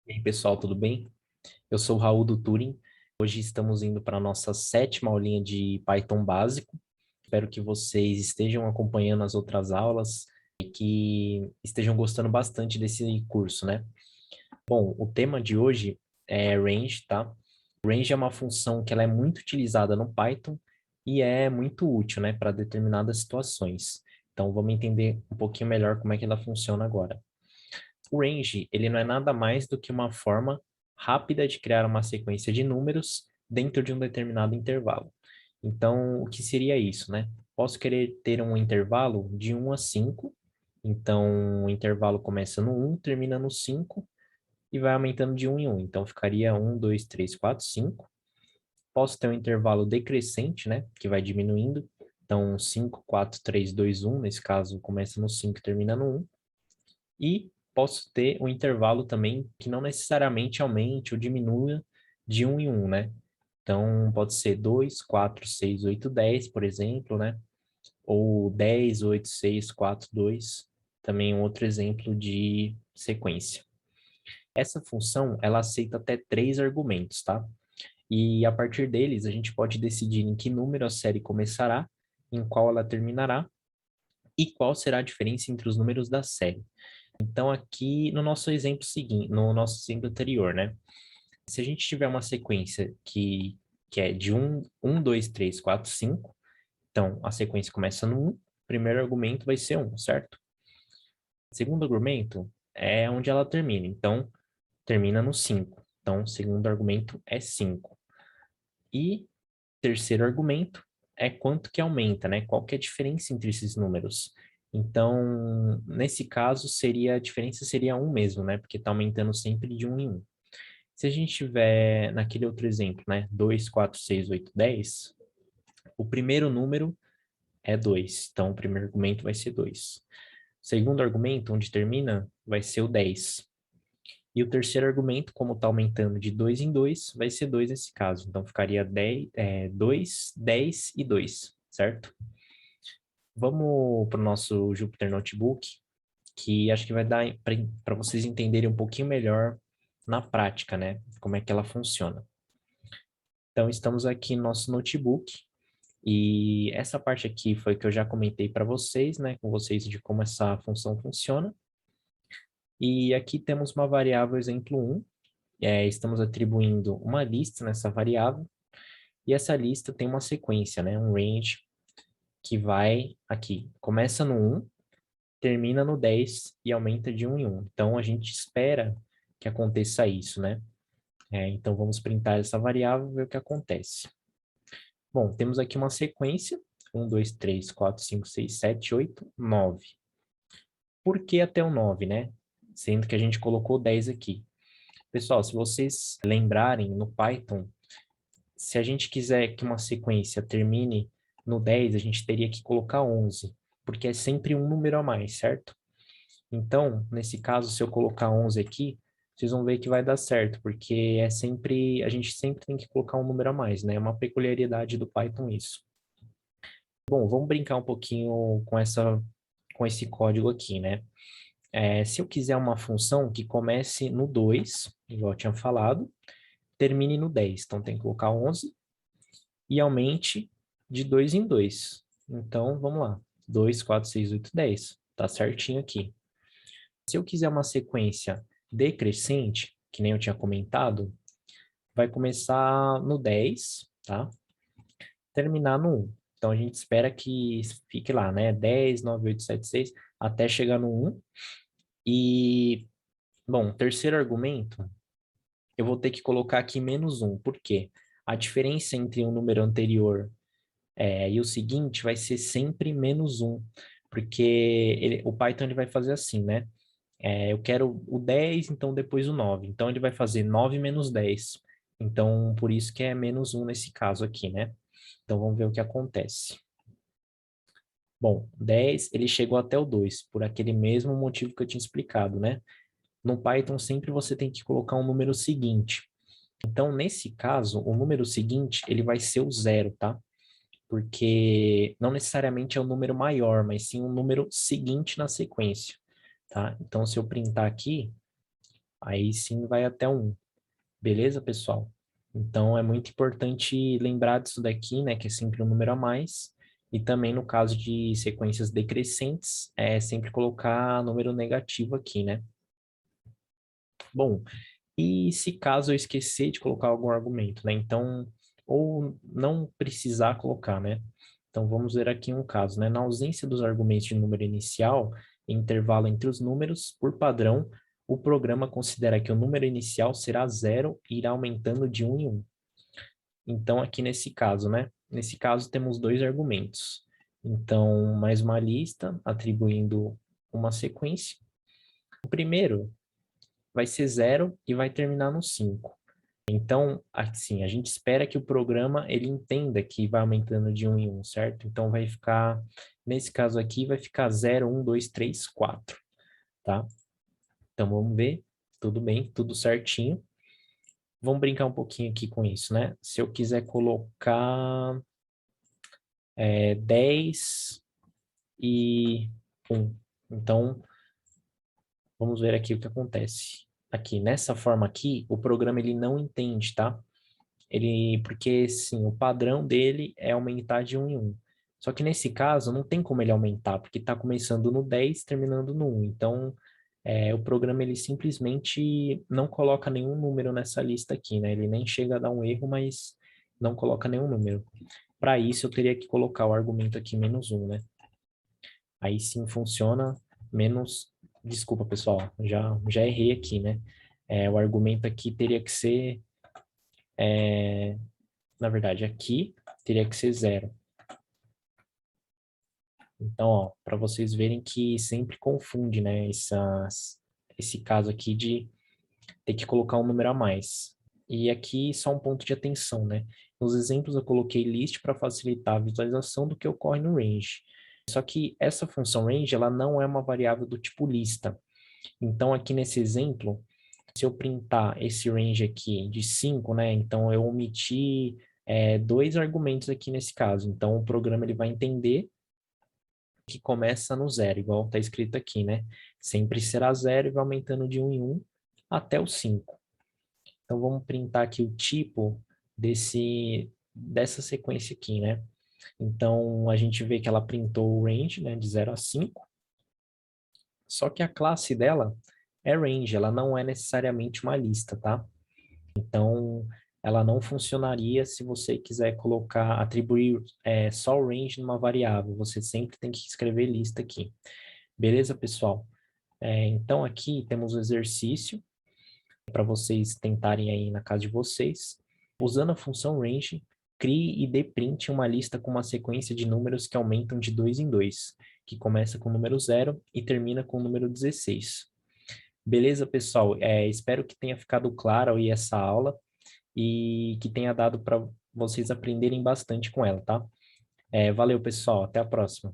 E aí, pessoal, tudo bem? Eu sou o Raul do Turing. Hoje estamos indo para a nossa sétima aulinha de Python básico. Espero que vocês estejam acompanhando as outras aulas e que estejam gostando bastante desse curso, né? Bom, o tema de hoje é range, tá? Range é uma função que ela é muito utilizada no Python e é muito útil, né, para determinadas situações. Então, vamos entender um pouquinho melhor como é que ela funciona agora. O range, ele não é nada mais do que uma forma rápida de criar uma sequência de números dentro de um determinado intervalo. Então, o que seria isso, né? Posso querer ter um intervalo de 1 a 5. Então, o intervalo começa no 1, termina no 5 e vai aumentando de 1 em 1. Então, ficaria 1, 2, 3, 4, 5. Posso ter um intervalo decrescente, né? Que vai diminuindo. Então, 5, 4, 3, 2, 1. Nesse caso, começa no 5 e termina no 1. E posso ter um intervalo também que não necessariamente aumente ou diminua de um em um, né? Então, pode ser 2, 4, 6, 8, 10, por exemplo, né? Ou 10, 8, 6, 4, 2. Também um outro exemplo de sequência. Essa função, ela aceita até três argumentos, tá? E a partir deles, a gente pode decidir em que número a série começará, em qual ela terminará e qual será a diferença entre os números da série. Então, aqui no nosso exemplo seguinte, no nosso exemplo anterior, né? Se a gente tiver uma sequência que é de 2, 3, 4, 5, então a sequência começa no 1, primeiro argumento vai ser 1, certo? Segundo argumento é onde ela termina, então termina no 5. Então, o segundo argumento é 5. E terceiro argumento é quanto que aumenta, né? Qual que é a diferença entre esses números? Então, nesse caso, a diferença seria um mesmo, né? Porque está aumentando sempre de um em um. Se a gente tiver naquele outro exemplo, né? 2, 4, 6, 8, 10, o primeiro número é 2. Então, o primeiro argumento vai ser 2. O segundo argumento, onde termina, vai ser o 10. E o terceiro argumento, como está aumentando de 2 em 2, vai ser 2 nesse caso. Então, ficaria 10, 2, 10 e 2, certo? Vamos para o nosso Jupyter Notebook, que acho que vai dar para vocês entenderem um pouquinho melhor na prática, né? Como é que ela funciona. Então, estamos aqui no nosso notebook, e essa parte aqui foi que eu já comentei para vocês, né? Com vocês de como essa função funciona. E aqui temos uma variável exemplo 1, estamos atribuindo uma lista nessa variável, e essa lista tem uma sequência, né? Um range que vai aqui, começa no 1, termina no 10 e aumenta de 1 em 1. Então, a gente espera que aconteça isso, né? Então, vamos printar essa variável e ver o que acontece. Bom, temos aqui uma sequência, 1, 2, 3, 4, 5, 6, 7, 8, 9. Por que até o 9, né? Sendo que a gente colocou 10 aqui. Pessoal, se vocês lembrarem, no Python, se a gente quiser que uma sequência termine no 10, a gente teria que colocar 11, porque é sempre um número a mais, certo? Então, nesse caso, se eu colocar 11 aqui, vocês vão ver que vai dar certo, porque a gente sempre tem que colocar um número a mais, né? É uma peculiaridade do Python isso. Bom, vamos brincar um pouquinho com esse código aqui, né? Se eu quiser uma função que comece no 2, igual eu tinha falado, termine no 10, então tem que colocar 11 e aumente de 2 em 2. Então, vamos lá. 2, 4, 6, 8, 10. Tá certinho aqui. Se eu quiser uma sequência decrescente, que nem eu tinha comentado, vai começar no 10, tá? Terminar no 1. Então, a gente espera que fique lá, né? 10, 9, 8, 7, 6, até chegar no 1. E, bom, terceiro argumento, eu vou ter que colocar aqui menos 1. Por quê? A diferença entre um número anterior e o seguinte vai ser sempre menos 1. Porque o Python ele vai fazer assim, né? Eu quero o 10, então depois o 9. Então, ele vai fazer 9 menos 10. Então, por isso que é menos 1 nesse caso aqui, né? Então, vamos ver o que acontece. Bom, 10, ele chegou até o 2, por aquele mesmo motivo que eu tinha explicado, né? No Python, sempre você tem que colocar um número seguinte. Então, nesse caso, o número seguinte, ele vai ser o zero, tá? Porque não necessariamente é o número maior, mas sim o número seguinte na sequência, tá? Então, se eu printar aqui, Aí sim vai até o 1. Beleza, pessoal? Então, é muito importante lembrar disso daqui, né, que é sempre um número a mais. E também no caso de sequências decrescentes, é sempre colocar número negativo aqui, né? Bom, e se caso eu esquecer de colocar algum argumento, né? Então, ou não precisar colocar, né? Então, vamos ver aqui um caso, né? Na ausência dos argumentos de número inicial, intervalo entre os números, por padrão, o programa considera que o número inicial será zero e irá aumentando de um em um. Então, aqui nesse caso, né? Nesse caso, temos dois argumentos. Então, mais uma lista atribuindo uma sequência. O primeiro vai ser zero e vai terminar no 5. Então, assim, a gente espera que o programa ele entenda que vai aumentando de um em um, certo? Então, vai ficar, nesse caso aqui, vai ficar 0, 1, 2, 3, 4, tá? Então, vamos ver. Tudo bem, tudo certinho. Vamos brincar um pouquinho aqui com isso, né? Se eu quiser colocar 10 e 1. Então, vamos ver aqui o que acontece. Aqui, nessa forma aqui, o programa ele não entende, tá? Porque, sim, o padrão dele é aumentar de um em um. Só que nesse caso, não tem como ele aumentar, porque está começando no 10, terminando no 1. Então, o programa ele simplesmente não coloca nenhum número nessa lista aqui, né? Ele nem chega a dar um erro, mas não coloca nenhum número. Para isso, eu teria que colocar o argumento aqui menos um, né? Aí sim funciona menos. Desculpa, pessoal, já errei aqui, né? O argumento aqui teria que ser, na verdade, aqui teria que ser zero. Então, ó, para vocês verem que sempre confunde, né? Esse caso aqui de ter que colocar um número a mais. E aqui só um ponto de atenção, né? Nos exemplos eu coloquei list para facilitar a visualização do que ocorre no range. Só que essa função range, ela não é uma variável do tipo lista. Então, aqui nesse exemplo, se eu printar esse range aqui de 5, né? Então, eu omiti dois argumentos aqui nesse caso. Então, o programa ele vai entender que começa no zero, igual está escrito aqui, né? Sempre será zero e vai aumentando de um em um até o 5. Então, vamos printar aqui o tipo dessa sequência aqui, né? Então, a gente vê que ela printou o range, né, de 0 a 5, só que a classe dela é range, ela não é necessariamente uma lista, tá? Então, ela não funcionaria se você quiser atribuir só o range numa variável, você sempre tem que escrever lista aqui. Beleza, pessoal? Então, aqui temos o exercício para vocês tentarem aí na casa de vocês. Usando a função range, crie e dê print uma lista com uma sequência de números que aumentam de 2 em 2, que começa com o número 0 e termina com o número 16. Beleza, pessoal? Espero que tenha ficado claro aí essa aula e que tenha dado para vocês aprenderem bastante com ela, tá? Valeu, pessoal. Até a próxima.